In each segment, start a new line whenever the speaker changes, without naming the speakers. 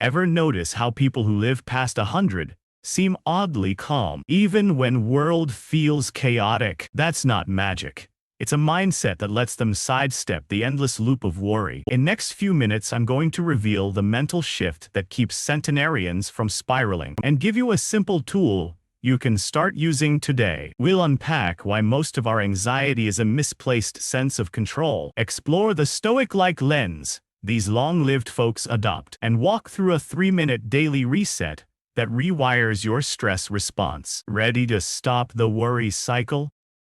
Ever notice how people who live past 100 seem oddly calm, even when world feels chaotic? That's not magic. It's a mindset that lets them sidestep the endless loop of worry. In next few minutes, I'm going to reveal the mental shift that keeps centenarians from spiraling and give you a simple tool you can start using today. We'll unpack why most of our anxiety is a misplaced sense of control, explore the Stoic-like lens these long-lived folks adopt, and walk through a 3-minute daily reset that rewires your stress response. Ready to stop the worry cycle?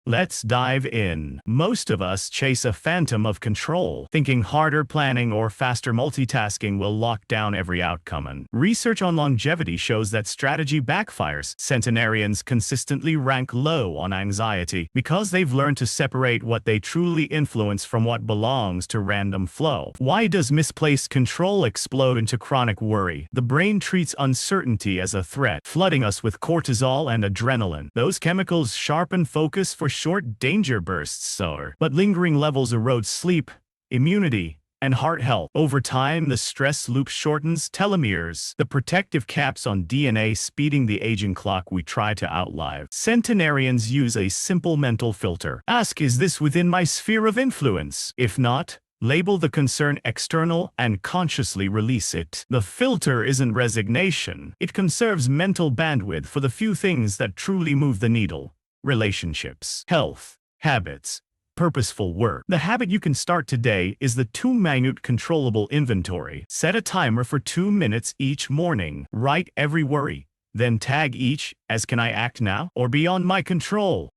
Let's dive in. Most of us chase a phantom of control, thinking harder planning or faster multitasking will lock down every outcome. And research on longevity shows that strategy backfires. Centenarians consistently rank low on anxiety because they've learned to separate what they truly influence from what belongs to random flow. Why does misplaced control explode into chronic worry? The brain treats uncertainty as a threat, flooding us with cortisol and adrenaline. Those chemicals sharpen focus for short danger bursts, but lingering levels erode sleep, immunity, and heart health. Over time, the stress loop shortens telomeres, the protective caps on DNA, speeding the aging clock we try to outlive. Centenarians use a simple mental filter. Ask, is this within my sphere of influence? If not, label the concern external and consciously release it. The filter isn't resignation. It conserves mental bandwidth for the few things that truly move the needle. Relationships, health, habits, purposeful work. The habit you can start today is the 2-minute controllable inventory. Set a timer for 2 minutes each morning. Write every worry, then tag each as "Can I act now?" or "Beyond my control."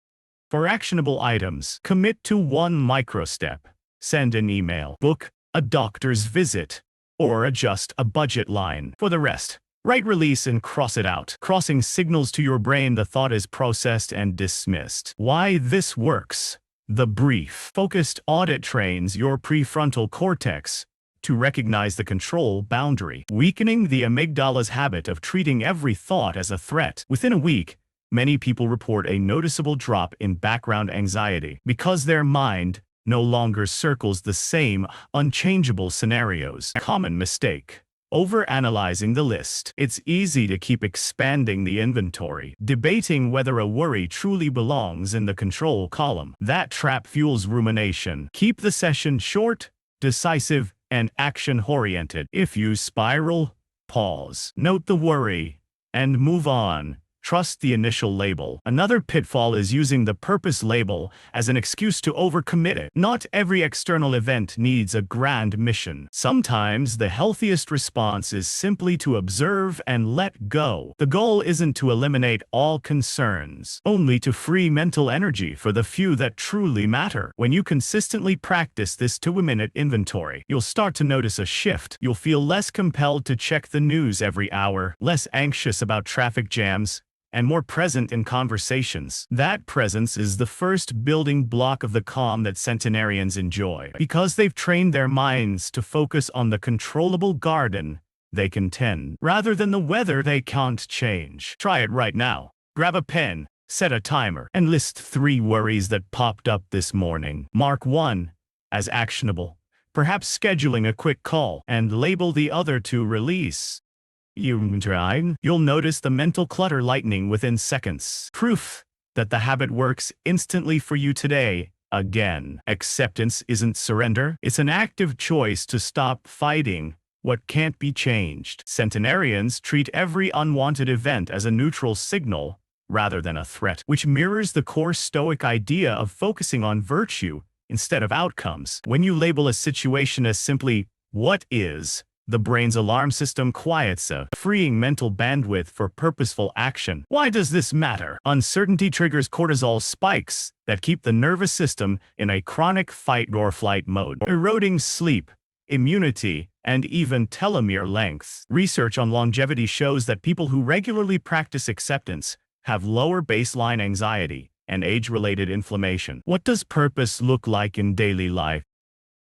For actionable items, commit to one micro step. Send an email, book a doctor's visit, or adjust a budget line. For the rest, write release and cross it out. Crossing signals to your brain the thought is processed and dismissed. Why this works? The brief, focused audit trains your prefrontal cortex to recognize the control boundary, weakening the amygdala's habit of treating every thought as a threat. Within a week, many people report a noticeable drop in background anxiety because their mind no longer circles the same unchangeable scenarios. Common mistake: overanalyzing the list. It's easy to keep expanding the inventory, debating whether a worry truly belongs in the control column. That trap fuels rumination. Keep the session short, decisive, and action-oriented. If you spiral, pause, note the worry, and move on. Trust the initial label. Another pitfall is using the purpose label as an excuse to overcommit it. Not every external event needs a grand mission. Sometimes the healthiest response is simply to observe and let go. The goal isn't to eliminate all concerns, only to free mental energy for the few that truly matter. When you consistently practice this 2-minute inventory, you'll start to notice a shift. You'll feel less compelled to check the news every hour, less anxious about traffic jams, and more present in conversations. That presence is the first building block of the calm that centenarians enjoy, because they've trained their minds to focus on the controllable garden they can tend, rather than the weather they can't change. Try it right now. Grab a pen, set a timer, and list 3 worries that popped up this morning. Mark 1 as actionable, perhaps scheduling a quick call, and label the other 2 release. You'll notice the mental clutter lightening within seconds. Proof that the habit works instantly for you today. Again, acceptance isn't surrender. It's an active choice to stop fighting what can't be changed. Centenarians treat every unwanted event as a neutral signal rather than a threat, which mirrors the core Stoic idea of focusing on virtue instead of outcomes. When you label a situation as simply "what is," the brain's alarm system quiets, freeing mental bandwidth for purposeful action. Why does this matter? Uncertainty triggers cortisol spikes that keep the nervous system in a chronic fight-or-flight mode, eroding sleep, immunity, and even telomere length. Research on longevity shows that people who regularly practice acceptance have lower baseline anxiety and age-related inflammation. What does purpose look like in daily life?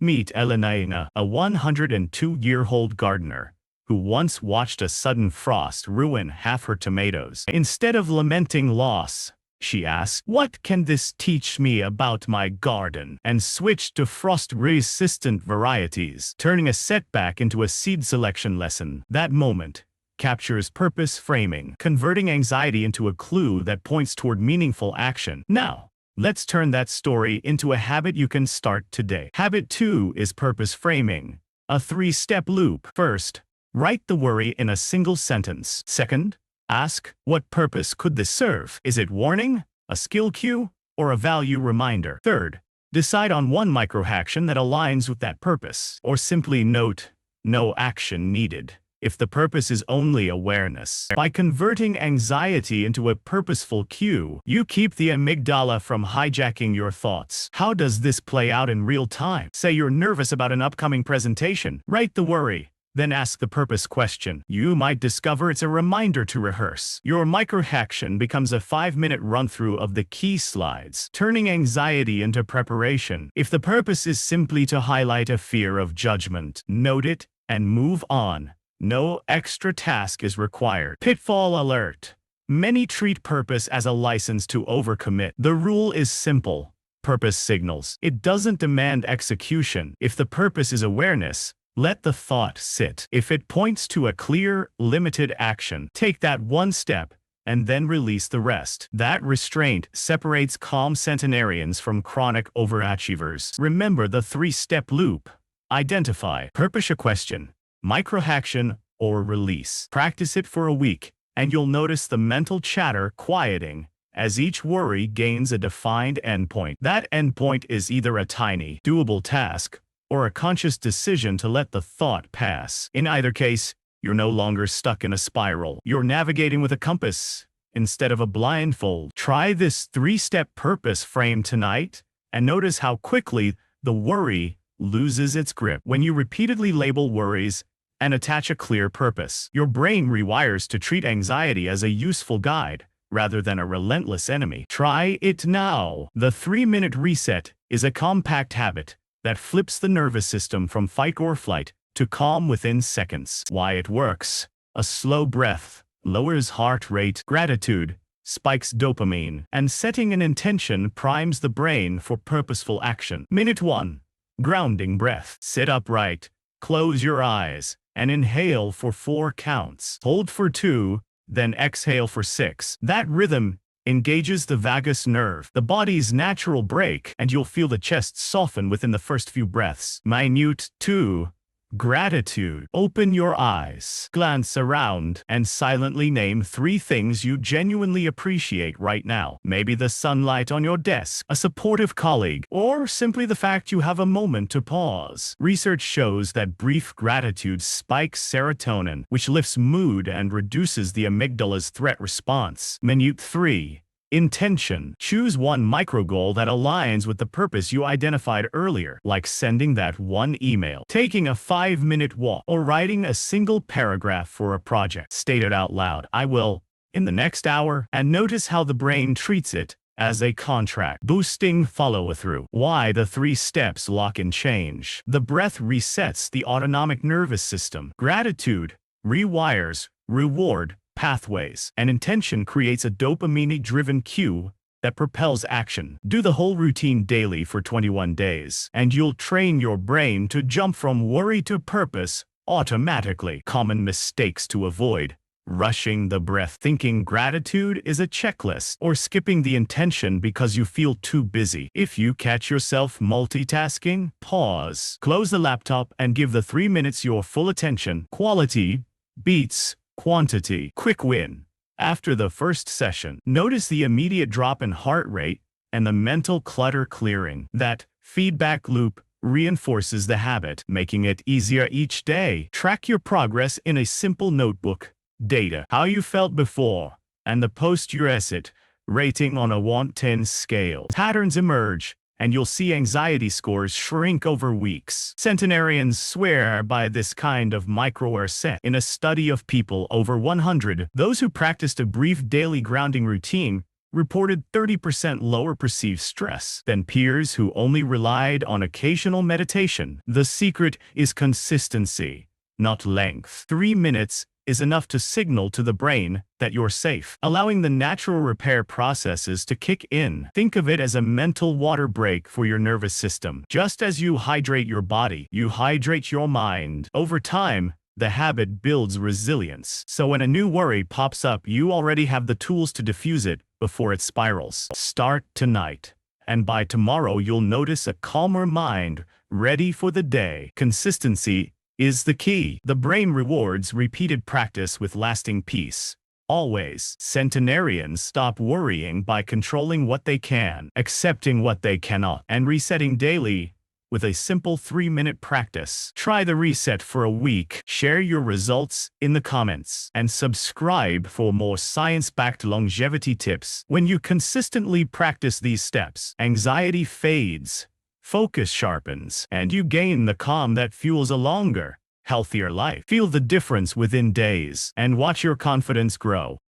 Meet Elena, a 102-year-old gardener who once watched a sudden frost ruin half her tomatoes. Instead of lamenting loss, she asked. What can this teach me about my garden? And switched to frost-resistant varieties, turning a setback into a seed selection lesson. That moment captures purpose framing, converting anxiety into a clue that points toward meaningful action. Now, let's turn that story into a habit you can start today. Habit 2 is purpose framing, a 3-step loop. First, write the worry in a single sentence. Second, ask, what purpose could this serve? Is it warning, a skill cue, or a value reminder? Third, decide on one microaction that aligns with that purpose, or simply note, no action needed, if the purpose is only awareness. By converting anxiety into a purposeful cue, you keep the amygdala from hijacking your thoughts. How does this play out in real time? Say you're nervous about an upcoming presentation. Write the worry, then ask the purpose question. You might discover it's a reminder to rehearse. Your microaction becomes a 5-minute run-through of the key slides, turning anxiety into preparation. If the purpose is simply to highlight a fear of judgment, note it and move on. No extra task is required. Pitfall alert. Many treat purpose as a license to overcommit. The rule is simple. Purpose signals. It doesn't demand execution. If the purpose is awareness, let the thought sit. If it points to a clear, limited action, take that one step and then release the rest. That restraint separates calm centenarians from chronic overachievers. Remember the 3-step loop. Identify, purpose a question, microaction, or release. Practice it for a week, and you'll notice the mental chatter quieting as each worry gains a defined endpoint. That endpoint is either a tiny, doable task or a conscious decision to let the thought pass. In either case, you're no longer stuck in a spiral. You're navigating with a compass instead of a blindfold. Try this 3-step purpose frame tonight, and notice how quickly the worry loses its grip. When you repeatedly label worries and attach a clear purpose, your brain rewires to treat anxiety as a useful guide rather than a relentless enemy. Try it now. The 3-minute reset is a compact habit that flips the nervous system from fight or flight to calm within seconds. Why it works. A slow breath lowers heart rate, gratitude spikes dopamine, and setting an intention primes the brain for purposeful action. Minute 1. Grounding breath. Sit upright, close your eyes, and inhale for 4 counts. Hold for 2, then exhale for 6. That rhythm engages the vagus nerve, the body's natural brake, and you'll feel the chest soften within the first few breaths. Minute 2. Gratitude. Open your eyes, glance around, and silently name 3 things you genuinely appreciate right now. Maybe the sunlight on your desk, a supportive colleague, or simply the fact you have a moment to pause. Research shows that brief gratitude spikes serotonin, which lifts mood and reduces the amygdala's threat response. Minute 3. Intention. Choose one micro-goal that aligns with the purpose you identified earlier, like sending that one email, taking a 5-minute walk, or writing a single paragraph for a project. State it out loud. I will, in the next hour, and notice how the brain treats it as a contract. Boosting follow-through. Why the 3 steps lock and change. The breath resets the autonomic nervous system. Gratitude rewires reward pathways, and intention creates a dopamine-driven cue that propels action. Do the whole routine daily for 21 days, and you'll train your brain to jump from worry to purpose automatically. Common mistakes to avoid. Rushing the breath, thinking gratitude is a checklist, or skipping the intention because you feel too busy. If you catch yourself multitasking, pause, close the laptop, and give the 3 minutes your full attention. Quality beats quantity. Quick win. After the first session, notice the immediate drop in heart rate and the mental clutter clearing. That feedback loop reinforces the habit, making it easier each day. Track your progress in a simple notebook. Data, how you felt before, and the post-USIT rating on a 1-10 scale. Patterns emerge, and you'll see anxiety scores shrink over weeks. Centenarians swear by this kind of micro-reset. In a study of people over 100, those who practiced a brief daily grounding routine reported 30% lower perceived stress than peers who only relied on occasional meditation. The secret is consistency, not length. 3 minutes is enough to signal to the brain that you're safe, allowing the natural repair processes to kick in. Think of it as a mental water break for your nervous system. Just as you hydrate your body, you hydrate your mind. Over time, the habit builds resilience. So when a new worry pops up, you already have the tools to diffuse it before it spirals. Start tonight, and by tomorrow you'll notice a calmer mind, ready for the day. Consistency is the key. The brain rewards repeated practice with lasting peace. Always. Centenarians stop worrying by controlling what they can, accepting what they cannot, and resetting daily with a simple 3-minute practice. Try the reset for a week, share your results in the comments, and subscribe for more science-backed longevity tips. When you consistently practice these steps, anxiety fades, focus sharpens, and you gain the calm that fuels a longer, healthier life. Feel the difference within days and watch your confidence grow.